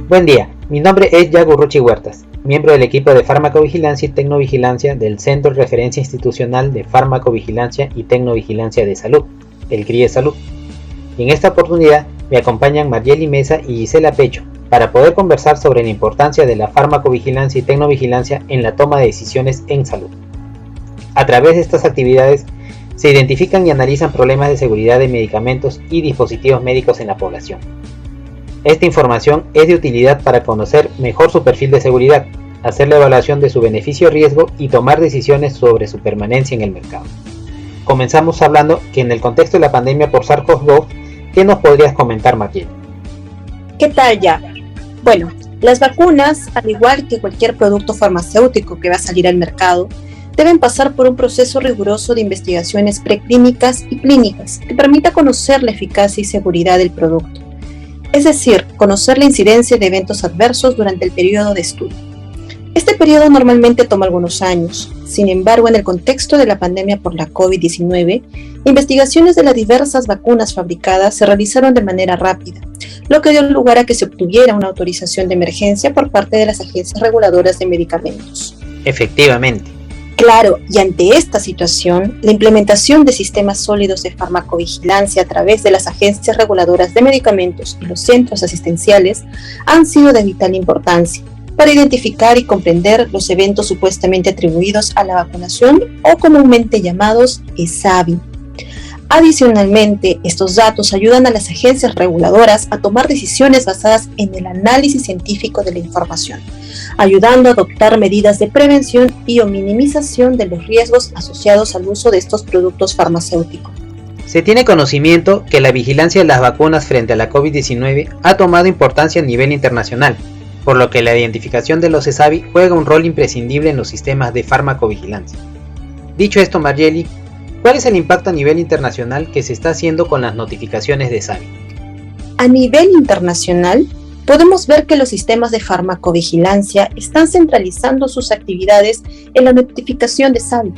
Buen día, mi nombre es Yago Ruchi Huertas, miembro del equipo de Farmacovigilancia y Tecnovigilancia del Centro de Referencia Institucional de Farmacovigilancia y Tecnovigilancia de Salud, el CRIE Salud. Y en esta oportunidad me acompañan Marjely Mesa y Gisela Pecho para poder conversar sobre la importancia de la farmacovigilancia y tecnovigilancia en la toma de decisiones en salud. A través de estas actividades se identifican y analizan problemas de seguridad de medicamentos y dispositivos médicos en la población. Esta información es de utilidad para conocer mejor su perfil de seguridad, hacer la evaluación de su beneficio-riesgo y tomar decisiones sobre su permanencia en el mercado. Comenzamos hablando que en el contexto de la pandemia por SARS-CoV-2, ¿qué nos podrías comentar, Marjely? ¿Qué tal, ya? Bueno, las vacunas, al igual que cualquier producto farmacéutico que va a salir al mercado, deben pasar por un proceso riguroso de investigaciones preclínicas y clínicas que permita conocer la eficacia y seguridad del producto. Es decir, conocer la incidencia de eventos adversos durante el periodo de estudio. Este periodo normalmente toma algunos años. Sin embargo, en el contexto de la pandemia por la COVID-19, investigaciones de las diversas vacunas fabricadas se realizaron de manera rápida, lo que dio lugar a que se obtuviera una autorización de emergencia por parte de las agencias reguladoras de medicamentos. Efectivamente. Claro, y ante esta situación, la implementación de sistemas sólidos de farmacovigilancia a través de las agencias reguladoras de medicamentos y los centros asistenciales han sido de vital importancia para identificar y comprender los eventos supuestamente atribuidos a la vacunación o comúnmente llamados ESAVI. Adicionalmente, estos datos ayudan a las agencias reguladoras a tomar decisiones basadas en el análisis científico de la información, ayudando a adoptar medidas de prevención y o minimización de los riesgos asociados al uso de estos productos farmacéuticos. Se tiene conocimiento que la vigilancia de las vacunas frente a la COVID-19 ha tomado importancia a nivel internacional, por lo que la identificación de los ESAVI juega un rol imprescindible en los sistemas de farmacovigilancia. Dicho esto, Marjely, ¿cuál es el impacto a nivel internacional que se está haciendo con las notificaciones de ESAVI? A nivel internacional, podemos ver que los sistemas de farmacovigilancia están centralizando sus actividades en la notificación de ESAVI.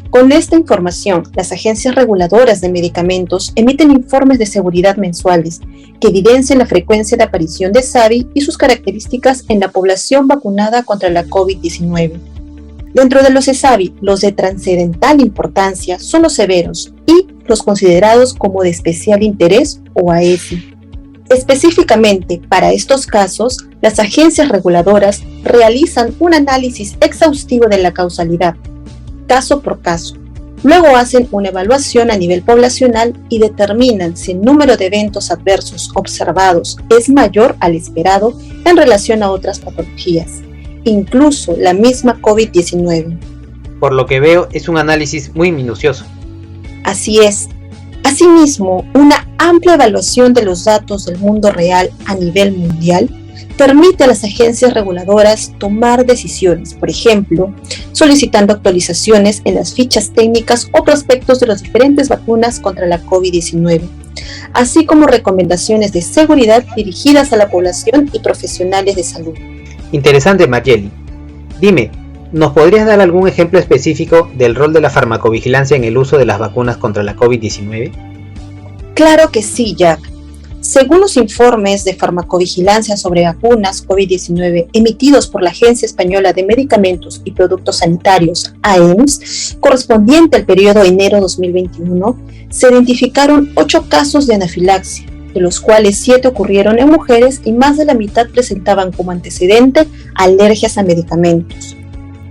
Con esta información, las agencias reguladoras de medicamentos emiten informes de seguridad mensuales que evidencian la frecuencia de aparición de ESAVI y sus características en la población vacunada contra la COVID-19. Dentro de los ESAVI, los de trascendental importancia son los severos y los considerados como de especial interés o AESI. Específicamente para estos casos, las agencias reguladoras realizan un análisis exhaustivo de la causalidad, caso por caso. Luego hacen una evaluación a nivel poblacional y determinan si el número de eventos adversos observados es mayor al esperado en relación a otras patologías, incluso la misma COVID-19. Por lo que veo, es un análisis muy minucioso. Así es. Asimismo, una amplia evaluación de los datos del mundo real a nivel mundial permite a las agencias reguladoras tomar decisiones, por ejemplo, solicitando actualizaciones en las fichas técnicas o prospectos de las diferentes vacunas contra la COVID-19, así como recomendaciones de seguridad dirigidas a la población y profesionales de salud. Interesante, Marjely. Dime, ¿nos podrías dar algún ejemplo específico del rol de la farmacovigilancia en el uso de las vacunas contra la COVID-19? Claro que sí, Jack. Según los informes de farmacovigilancia sobre vacunas COVID-19 emitidos por la Agencia Española de Medicamentos y Productos Sanitarios, AEMS, correspondiente al periodo enero 2021, se identificaron 8 casos de anafilaxia, de los cuales 7 ocurrieron en mujeres y más de la mitad presentaban como antecedente alergias a medicamentos.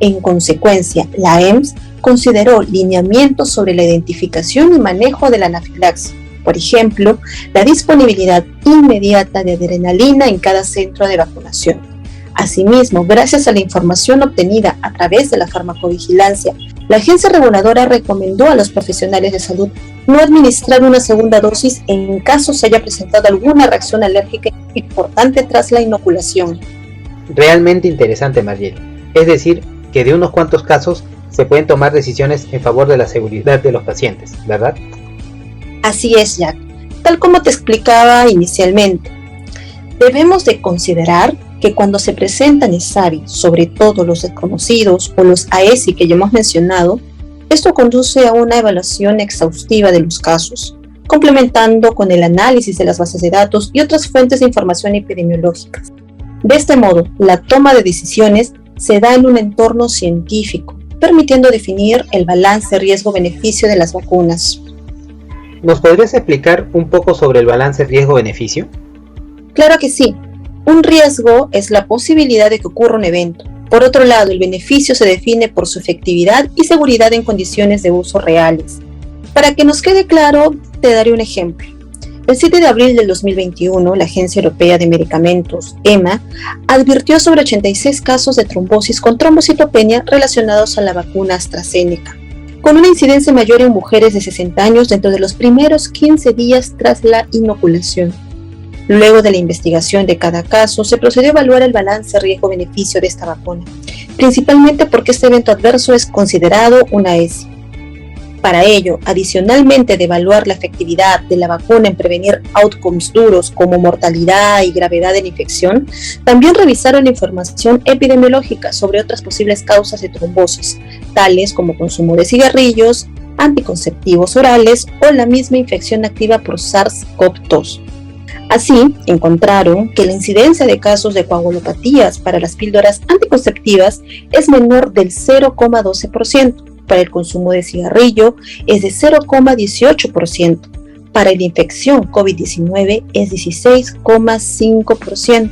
En consecuencia, la AEMS consideró lineamientos sobre la identificación y manejo de la anafilaxia. Por ejemplo, la disponibilidad inmediata de adrenalina en cada centro de vacunación. Asimismo, gracias a la información obtenida a través de la farmacovigilancia, la agencia reguladora recomendó a los profesionales de salud no administrar una segunda dosis en caso se haya presentado alguna reacción alérgica importante tras la inoculación. Realmente interesante, Marjely. Es decir, que de unos cuantos casos se pueden tomar decisiones en favor de la seguridad de los pacientes, ¿verdad? Así es, Jack. Tal como te explicaba inicialmente, debemos de considerar que cuando se presentan ESAVI, sobre todo los desconocidos o los AESI que ya hemos mencionado, esto conduce a una evaluación exhaustiva de los casos, complementando con el análisis de las bases de datos y otras fuentes de información epidemiológicas. De este modo, la toma de decisiones se da en un entorno científico, permitiendo definir el balance riesgo-beneficio de las vacunas. ¿Nos podrías explicar un poco sobre el balance riesgo-beneficio? Claro que sí. Un riesgo es la posibilidad de que ocurra un evento. Por otro lado, el beneficio se define por su efectividad y seguridad en condiciones de uso reales. Para que nos quede claro, te daré un ejemplo. El 7 de abril del 2021, la Agencia Europea de Medicamentos, EMA, advirtió sobre 86 casos de trombosis con trombocitopenia relacionados a la vacuna AstraZeneca, con una incidencia mayor en mujeres de 60 años dentro de los primeros 15 días tras la inoculación. Luego de la investigación de cada caso, se procedió a evaluar el balance riesgo-beneficio de esta vacuna, principalmente porque este evento adverso es considerado una ESI. Para ello, adicionalmente de evaluar la efectividad de la vacuna en prevenir outcomes duros como mortalidad y gravedad de la infección, también revisaron la información epidemiológica sobre otras posibles causas de trombosis, tales como consumo de cigarrillos, anticonceptivos orales o la misma infección activa por SARS-CoV-2. Así, encontraron que la incidencia de casos de coagulopatías para las píldoras anticonceptivas es menor del 0,12%, para el consumo de cigarrillo es de 0,18%, para la infección COVID-19 es 16,5%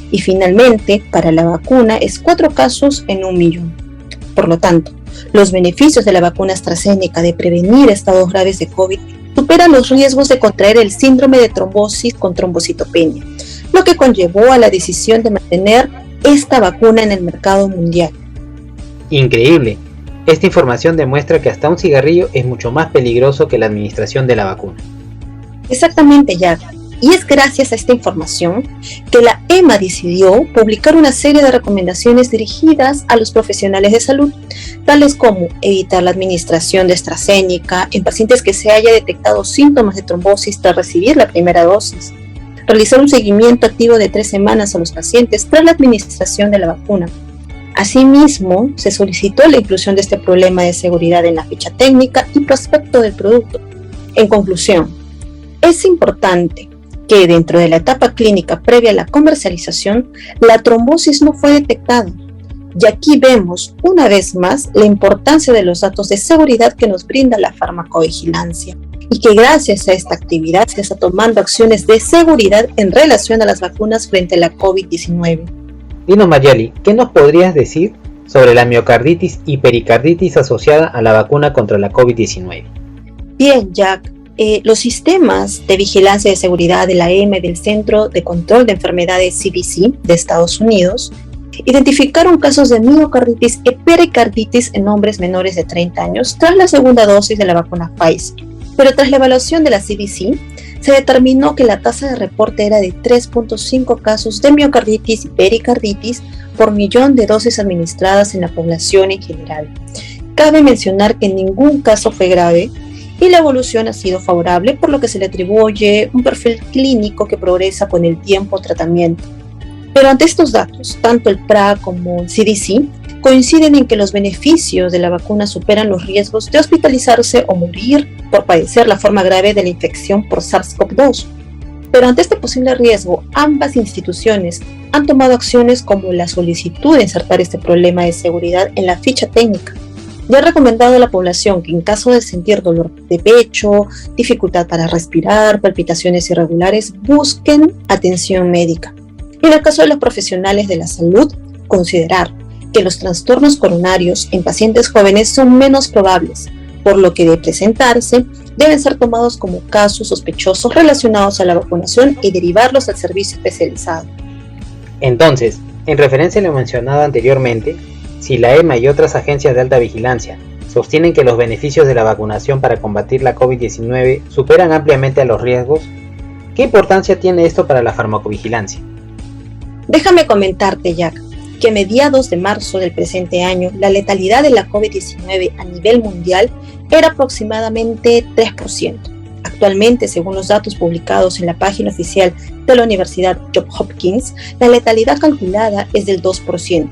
y finalmente para la vacuna es 4 casos en 1.000.000. Por lo tanto, los beneficios de la vacuna AstraZeneca de prevenir estados graves de COVID superan los riesgos de contraer el síndrome de trombosis con trombocitopenia, lo que conllevó a la decisión de mantener esta vacuna en el mercado mundial. Increíble. Esta información demuestra que hasta un cigarrillo es mucho más peligroso que la administración de la vacuna. Exactamente, Jack. Y es gracias a esta información que la EMA decidió publicar una serie de recomendaciones dirigidas a los profesionales de salud, tales como evitar la administración de AstraZeneca en pacientes que se haya detectado síntomas de trombosis tras recibir la primera dosis, realizar un seguimiento activo de 3 semanas a los pacientes tras la administración de la vacuna. Asimismo, se solicitó la inclusión de este problema de seguridad en la ficha técnica y prospecto del producto. En conclusión, es importante que dentro de la etapa clínica previa a la comercialización, la trombosis no fue detectada. Y aquí vemos, una vez más, la importancia de los datos de seguridad que nos brinda la farmacovigilancia y que gracias a esta actividad se está tomando acciones de seguridad en relación a las vacunas frente a la COVID-19. Dinos, Mayali, ¿qué nos podrías decir sobre la miocarditis y pericarditis asociada a la vacuna contra la COVID-19? Bien, Jack. Los sistemas de vigilancia de seguridad de la EMA y del Centro de Control de Enfermedades CDC de Estados Unidos identificaron casos de miocarditis y pericarditis en hombres menores de 30 años tras la segunda dosis de la vacuna Pfizer. Pero tras la evaluación de la CDC, se determinó que la tasa de reporte era de 3.5 casos de miocarditis y pericarditis por millón de dosis administradas en la población en general. Cabe mencionar que ningún caso fue grave y la evolución ha sido favorable, por lo que se le atribuye un perfil clínico que progresa con el tiempo tratamiento. Pero ante estos datos, tanto el PRA como el CDC coinciden en que los beneficios de la vacuna superan los riesgos de hospitalizarse o morir por padecer la forma grave de la infección por SARS-CoV-2. Pero ante este posible riesgo, ambas instituciones han tomado acciones como la solicitud de insertar este problema de seguridad en la ficha técnica. Y ha recomendado a la población que en caso de sentir dolor de pecho, dificultad para respirar, palpitaciones irregulares, busquen atención médica. Y en el caso de los profesionales de la salud, considerar que los trastornos coronarios en pacientes jóvenes son menos probables, por lo que de presentarse, deben ser tomados como casos sospechosos relacionados a la vacunación y derivarlos al servicio especializado. Entonces, en referencia a lo mencionado anteriormente, si la EMA y otras agencias de alta vigilancia sostienen que los beneficios de la vacunación para combatir la COVID-19 superan ampliamente a los riesgos, ¿qué importancia tiene esto para la farmacovigilancia? Déjame comentarte, Jack, que a mediados de marzo del presente año, la letalidad de la COVID-19 a nivel mundial era aproximadamente 3%. Actualmente, según los datos publicados en la página oficial de la Universidad Johns Hopkins, la letalidad calculada es del 2%.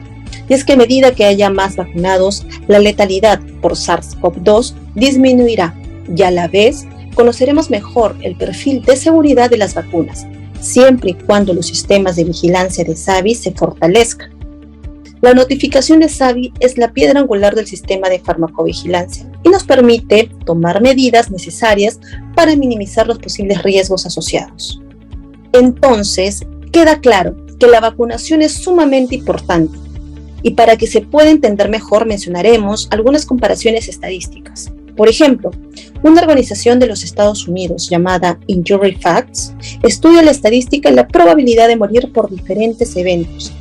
Y es que a medida que haya más vacunados, la letalidad por SARS-CoV-2 disminuirá y a la vez conoceremos mejor el perfil de seguridad de las vacunas, siempre y cuando los sistemas de vigilancia de SAVI se fortalezcan. La notificación de SAVI es la piedra angular del sistema de farmacovigilancia y nos permite tomar medidas necesarias para minimizar los posibles riesgos asociados. Entonces, queda claro que la vacunación es sumamente importante y para que se pueda entender mejor mencionaremos algunas comparaciones estadísticas. Por ejemplo, una organización de los Estados Unidos llamada Injury Facts estudia la estadística y la probabilidad de morir por diferentes eventos.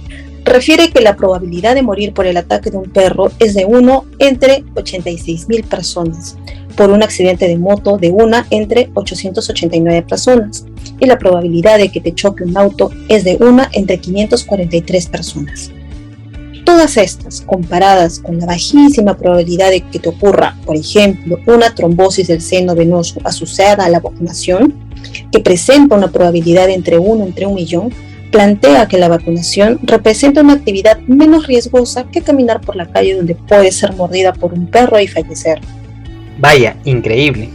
Refiere que la probabilidad de morir por el ataque de un perro es de 1 entre 86,000 personas, por un accidente de moto de 1 entre 889 personas, y la probabilidad de que te choque un auto es de 1 entre 543 personas. Todas estas, comparadas con la bajísima probabilidad de que te ocurra, por ejemplo, una trombosis del seno venoso asociada a la vacunación, que presenta una probabilidad entre 1 entre 1 millón, plantea que la vacunación representa una actividad menos riesgosa que caminar por la calle donde puedes ser mordida por un perro y fallecer. Vaya, increíble.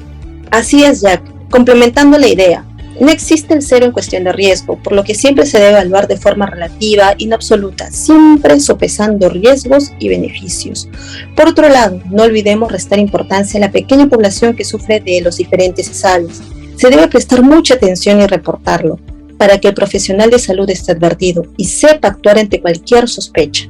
Así es, Jack. Complementando la idea, no existe el cero en cuestión de riesgo, por lo que siempre se debe evaluar de forma relativa y no absoluta, siempre sopesando riesgos y beneficios. Por otro lado, no olvidemos restar importancia a la pequeña población que sufre de los diferentes SAVIs. Se debe prestar mucha atención y reportarlo, para que el profesional de salud esté advertido y sepa actuar ante cualquier sospecha.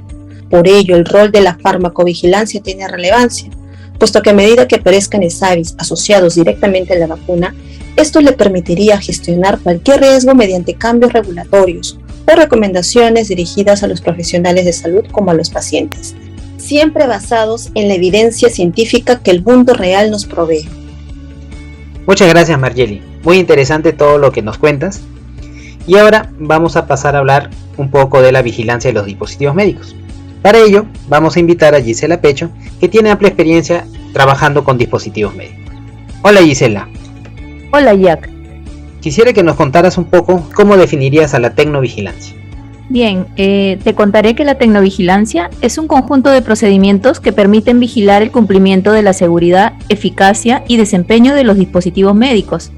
Por ello, el rol de la farmacovigilancia tiene relevancia, puesto que a medida que aparezcan SAVIs asociados directamente a la vacuna, esto le permitiría gestionar cualquier riesgo mediante cambios regulatorios o recomendaciones dirigidas a los profesionales de salud como a los pacientes, siempre basados en la evidencia científica que el mundo real nos provee. Muchas gracias, Margeli. Muy interesante todo lo que nos cuentas. Y ahora vamos a pasar a hablar un poco de la vigilancia de los dispositivos médicos. Para ello, vamos a invitar a Gisela Pecho, que tiene amplia experiencia trabajando con dispositivos médicos. Hola, Gisela. Hola, Jack. Quisiera que nos contaras un poco cómo definirías a la tecnovigilancia. Bien, te contaré que la tecnovigilancia es un conjunto de procedimientos que permiten vigilar el cumplimiento de la seguridad, eficacia y desempeño de los dispositivos médicos.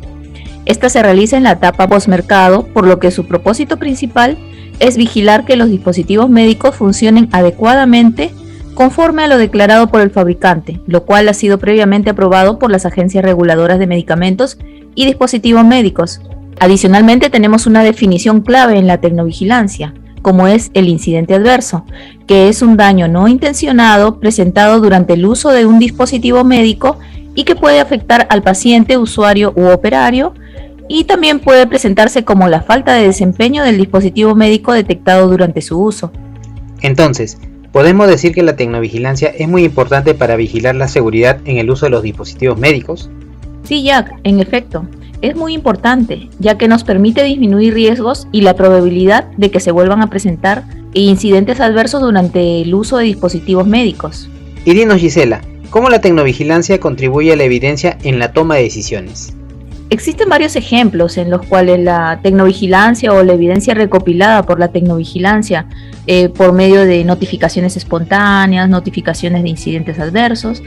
Esta se realiza en la etapa postmercado, por lo que su propósito principal es vigilar que los dispositivos médicos funcionen adecuadamente conforme a lo declarado por el fabricante, lo cual ha sido previamente aprobado por las agencias reguladoras de medicamentos y dispositivos médicos. Adicionalmente, tenemos una definición clave en la tecnovigilancia, como es el incidente adverso, que es un daño no intencionado presentado durante el uso de un dispositivo médico y que puede afectar al paciente, usuario u operario, y también puede presentarse como la falta de desempeño del dispositivo médico detectado durante su uso. Entonces, ¿podemos decir que la tecnovigilancia es muy importante para vigilar la seguridad en el uso de los dispositivos médicos? Sí, Jack, en efecto, es muy importante, ya que nos permite disminuir riesgos y la probabilidad de que se vuelvan a presentar incidentes adversos durante el uso de dispositivos médicos. Y dinos, Gisela, ¿cómo la tecnovigilancia contribuye a la evidencia en la toma de decisiones? Existen varios ejemplos en los cuales la tecnovigilancia o la evidencia recopilada por la tecnovigilancia por medio de notificaciones espontáneas, notificaciones de incidentes adversos,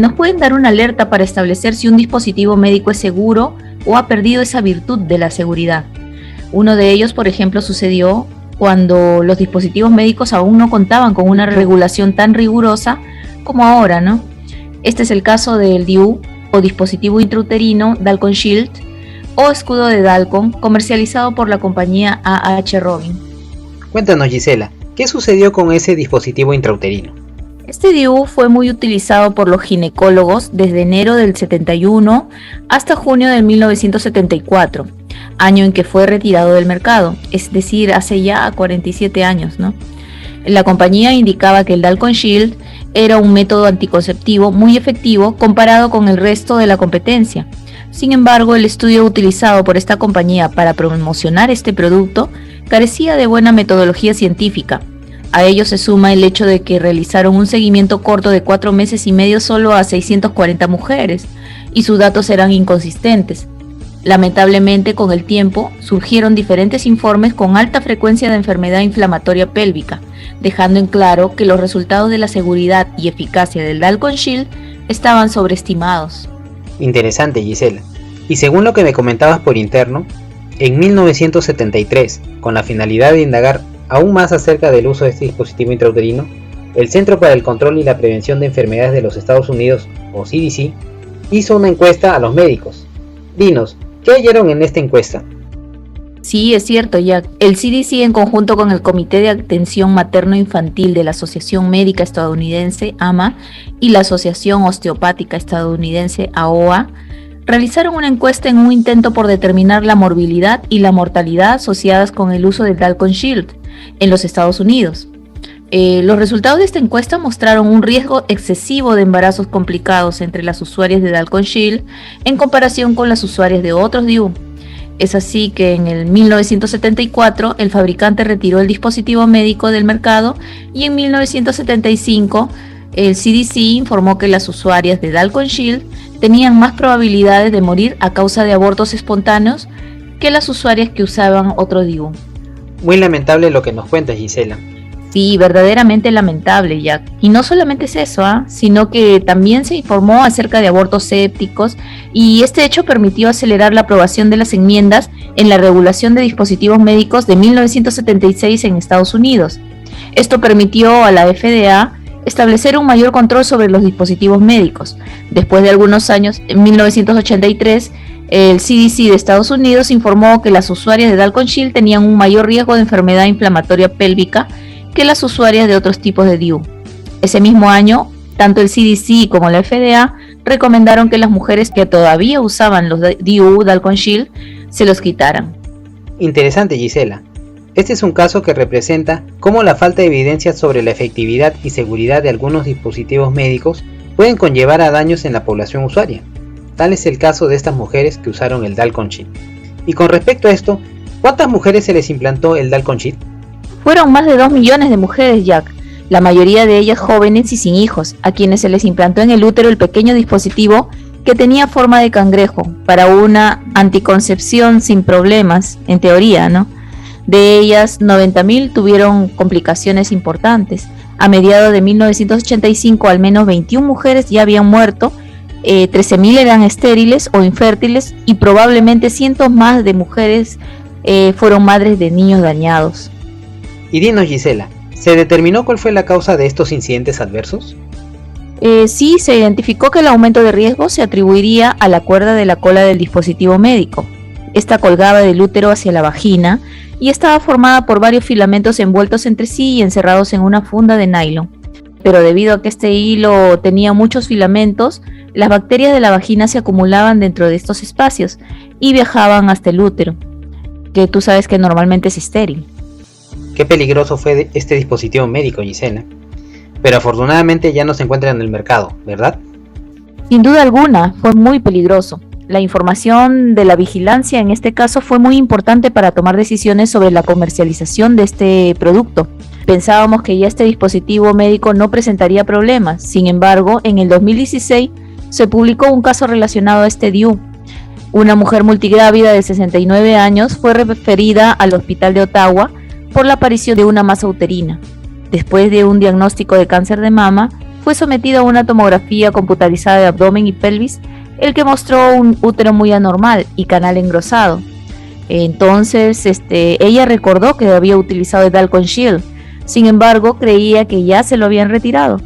nos pueden dar una alerta para establecer si un dispositivo médico es seguro o ha perdido esa virtud de la seguridad. Uno de ellos, por ejemplo, sucedió cuando los dispositivos médicos aún no contaban con una regulación tan rigurosa como ahora, ¿no? Este es el caso del DIU, o dispositivo intrauterino Dalcon Shield, o escudo de Dalcon, comercializado por la compañía A.H. Robin. Cuéntanos, Gisela, ¿qué sucedió con ese dispositivo intrauterino? Este DIU fue muy utilizado por los ginecólogos desde enero del 71 hasta junio de 1974, año en que fue retirado del mercado, es decir, hace ya 47 años, ¿no? La compañía indicaba que el Dalcon Shield era un método anticonceptivo muy efectivo comparado con el resto de la competencia. Sin embargo, el estudio utilizado por esta compañía para promocionar este producto carecía de buena metodología científica. A ello se suma el hecho de que realizaron un seguimiento corto de 4 meses y medio solo a 640 mujeres, y sus datos eran inconsistentes. Lamentablemente, con el tiempo, surgieron diferentes informes con alta frecuencia de enfermedad inflamatoria pélvica, dejando en claro que los resultados de la seguridad y eficacia del Dalcon Shield estaban sobreestimados. Interesante, Gisela. Y según lo que me comentabas por interno, En 1973, con la finalidad de indagar aún más acerca del uso de este dispositivo intrauterino, el Centro para el Control y la Prevención de Enfermedades de los Estados Unidos, o CDC, hizo una encuesta a los médicos. Dinos, ¿qué hallaron en esta encuesta? Sí, es cierto, Jack. El CDC, en conjunto con el Comité de Atención Materno-Infantil de la Asociación Médica Estadounidense, AMA, y la Asociación Osteopática Estadounidense, AOA, realizaron una encuesta en un intento por determinar la morbilidad y la mortalidad asociadas con el uso del Dalkon Shield en los Estados Unidos. Los resultados de esta encuesta mostraron un riesgo excesivo de embarazos complicados entre las usuarias de Dalkon Shield en comparación con las usuarias de otros DIU. Es así que en el 1974 el fabricante retiró el dispositivo médico del mercado y en 1975 el CDC informó que las usuarias de Dalkon Shield tenían más probabilidades de morir a causa de abortos espontáneos que las usuarias que usaban otro DIU. Muy lamentable lo que nos cuenta Gisela. Sí, verdaderamente lamentable, Jack. Y no solamente es eso, sino que también se informó acerca de abortos sépticos y este hecho permitió acelerar la aprobación de las enmiendas en la regulación de dispositivos médicos de 1976 en Estados Unidos. Esto permitió a la FDA establecer un mayor control sobre los dispositivos médicos. Después de algunos años, en 1983, el CDC de Estados Unidos informó que las usuarias de Dalkon Shield tenían un mayor riesgo de enfermedad inflamatoria pélvica que las usuarias de otros tipos de DIU. Ese mismo año, tanto el CDC como la FDA recomendaron que las mujeres que todavía usaban los DIU Dalkon Shield se los quitaran. Interesante, Gisela. Este es un caso que representa cómo la falta de evidencia sobre la efectividad y seguridad de algunos dispositivos médicos pueden conllevar a daños en la población usuaria. Tal es el caso de estas mujeres que usaron el Dalkon Shield. Y con respecto a esto, ¿cuántas mujeres se les implantó el Dalkon Shield? Fueron más de 2 millones de mujeres, Jack, la mayoría de ellas jóvenes y sin hijos, a quienes se les implantó en el útero el pequeño dispositivo que tenía forma de cangrejo para una anticoncepción sin problemas, en teoría, ¿no? De ellas, 90.000 tuvieron complicaciones importantes. A mediados de 1985, al menos 21 mujeres ya habían muerto, 13.000 eran estériles o infértiles y probablemente cientos más de mujeres fueron madres de niños dañados. Y dinos, Gisela, ¿se determinó cuál fue la causa de estos incidentes adversos? Sí, se identificó que el aumento de riesgo se atribuiría a la cuerda de la cola del dispositivo médico. Esta colgaba del útero hacia la vagina y estaba formada por varios filamentos envueltos entre sí y encerrados en una funda de nylon. Pero debido a que este hilo tenía muchos filamentos, las bacterias de la vagina se acumulaban dentro de estos espacios y viajaban hasta el útero, que tú sabes que normalmente es estéril. Qué peligroso fue este dispositivo médico, Gisela. Pero afortunadamente ya no se encuentra en el mercado, ¿verdad? Sin duda alguna, fue muy peligroso. La información de la vigilancia en este caso fue muy importante para tomar decisiones sobre la comercialización de este producto. Pensábamos que ya este dispositivo médico no presentaría problemas. Sin embargo, en el 2016 se publicó un caso relacionado a este DIU. Una mujer multigrávida de 69 años fue referida al hospital de Ottawa por la aparición de una masa uterina. Después de un diagnóstico de cáncer de mama, fue sometida a una tomografía computarizada de abdomen y pelvis, el que mostró un útero muy anormal y canal engrosado. Entonces, ella recordó que había utilizado el Dalkon Shield, sin embargo, creía que ya se lo habían retirado,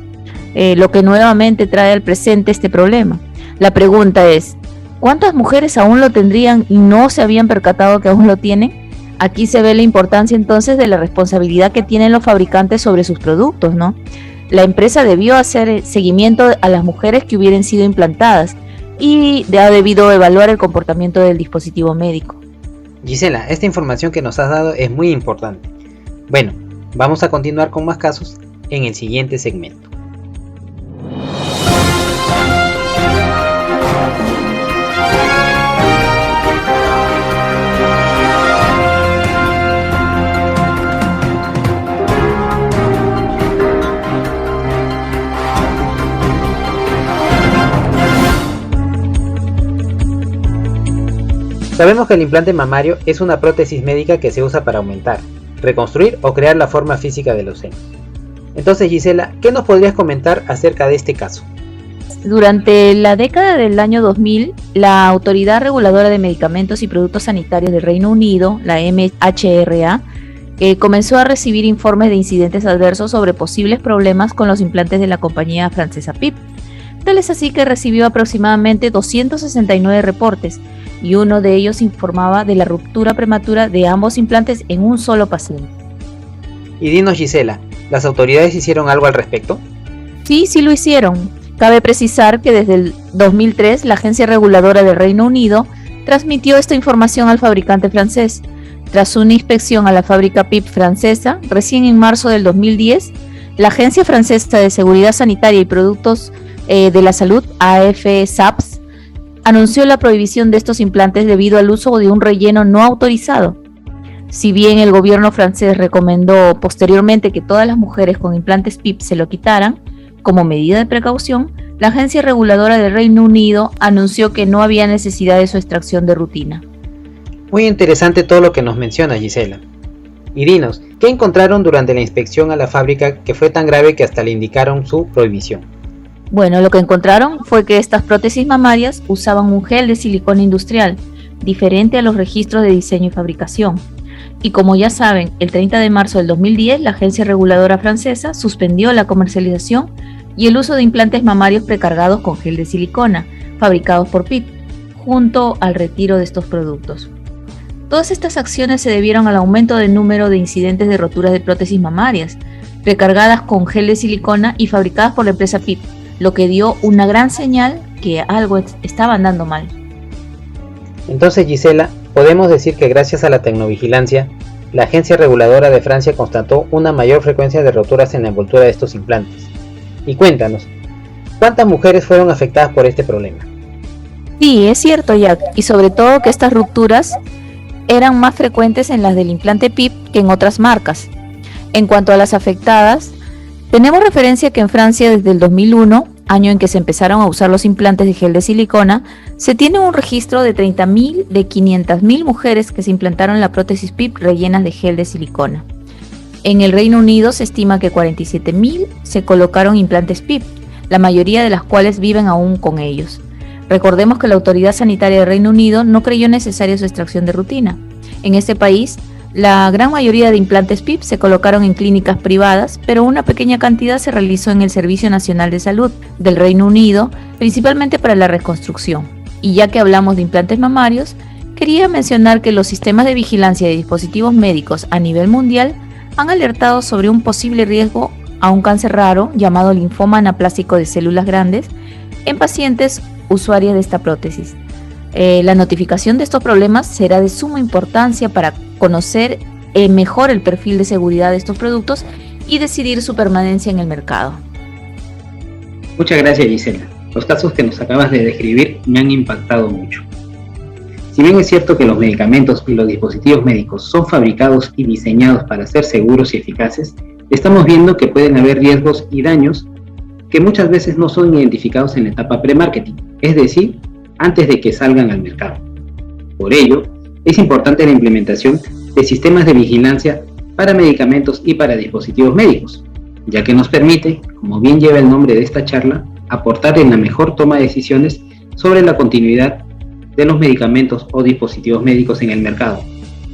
lo que nuevamente trae al presente este problema. La pregunta es, ¿cuántas mujeres aún lo tendrían y no se habían percatado que aún lo tienen? Aquí se ve la importancia entonces de la responsabilidad que tienen los fabricantes sobre sus productos, ¿no? La empresa debió hacer seguimiento a las mujeres que hubieran sido implantadas y ha debido evaluar el comportamiento del dispositivo médico. Gisela, esta información que nos has dado es muy importante. Bueno, vamos a continuar con más casos en el siguiente segmento. Sabemos que el implante mamario es una prótesis médica que se usa para aumentar, reconstruir o crear la forma física de los senos. Entonces, Gisela, ¿qué nos podrías comentar acerca de este caso? Durante la década del año 2000, la Autoridad Reguladora de Medicamentos y Productos Sanitarios del Reino Unido, la MHRA, comenzó a recibir informes de incidentes adversos sobre posibles problemas con los implantes de la compañía francesa PIP. Tal es así que recibió aproximadamente 269 reportes y uno de ellos informaba de la ruptura prematura de ambos implantes en un solo paciente. Y dinos, Gisela, ¿las autoridades hicieron algo al respecto? Sí lo hicieron. Cabe precisar que desde el 2003 la Agencia Reguladora del Reino Unido transmitió esta información al fabricante francés. Tras una inspección a la fábrica PIP francesa, recién en marzo del 2010, la Agencia Francesa de Seguridad Sanitaria y Productos de la Salud, AFSAPS, anunció la prohibición de estos implantes debido al uso de un relleno no autorizado. Si bien el gobierno francés recomendó posteriormente que todas las mujeres con implantes PIP se lo quitaran, como medida de precaución, la Agencia Reguladora del Reino Unido anunció que no había necesidad de su extracción de rutina. Muy interesante todo lo que nos menciona, Gisela. Y dinos, ¿qué encontraron durante la inspección a la fábrica que fue tan grave que hasta le indicaron su prohibición? Bueno, lo que encontraron fue que estas prótesis mamarias usaban un gel de silicona industrial, diferente a los registros de diseño y fabricación. Y como ya saben, el 30 de marzo del 2010 la Agencia Reguladora Francesa suspendió la comercialización y el uso de implantes mamarios precargados con gel de silicona, fabricados por PIP, junto al retiro de estos productos. Todas estas acciones se debieron al aumento del número de incidentes de roturas de prótesis mamarias, precargadas con gel de silicona y fabricadas por la empresa PIP, lo que dio una gran señal que algo estaba andando mal. Entonces, Gisela, podemos decir que gracias a la tecnovigilancia, la Agencia Reguladora de Francia constató una mayor frecuencia de roturas en la envoltura de estos implantes. Y cuéntanos, ¿cuántas mujeres fueron afectadas por este problema? Sí, es cierto, Jack, y sobre todo que estas rupturas eran más frecuentes en las del implante PIP que en otras marcas. En cuanto a las afectadas, tenemos referencia que en Francia desde el 2001, año en que se empezaron a usar los implantes de gel de silicona, se tiene un registro de 30.000 de 500.000 mujeres que se implantaron la prótesis PIP rellenas de gel de silicona. En el Reino Unido se estima que 47.000 se colocaron implantes PIP, la mayoría de las cuales viven aún con ellos. Recordemos que la Autoridad Sanitaria del Reino Unido no creyó necesaria su extracción de rutina. En este país, la gran mayoría de implantes PIP se colocaron en clínicas privadas, pero una pequeña cantidad se realizó en el Servicio Nacional de Salud del Reino Unido, principalmente para la reconstrucción. Y ya que hablamos de implantes mamarios, quería mencionar que los sistemas de vigilancia de dispositivos médicos a nivel mundial han alertado sobre un posible riesgo a un cáncer raro llamado linfoma anaplásico de células grandes en pacientes usuarias de esta prótesis. La notificación de estos problemas será de suma importancia para conocer mejor el perfil de seguridad de estos productos y decidir su permanencia en el mercado. Muchas gracias, Gisela. Los casos que nos acabas de describir me han impactado mucho. Si bien es cierto que los medicamentos y los dispositivos médicos son fabricados y diseñados para ser seguros y eficaces, estamos viendo que pueden haber riesgos y daños que muchas veces no son identificados en la etapa pre-marketing, es decir, antes de que salgan al mercado. Por ello, es importante la implementación de sistemas de vigilancia para medicamentos y para dispositivos médicos, ya que nos permite, como bien lleva el nombre de esta charla, aportar en la mejor toma de decisiones sobre la continuidad de los medicamentos o dispositivos médicos en el mercado,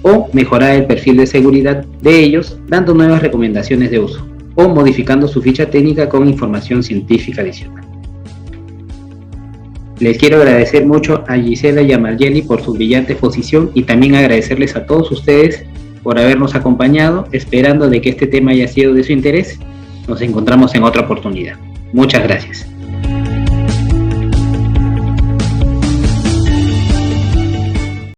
o mejorar el perfil de seguridad de ellos dando nuevas recomendaciones de uso, o modificando su ficha técnica con información científica adicional. Les quiero agradecer mucho a Gisela y a Marjely por su brillante exposición y también agradecerles a todos ustedes por habernos acompañado, esperando de que este tema haya sido de su interés. Nos encontramos en otra oportunidad. Muchas gracias.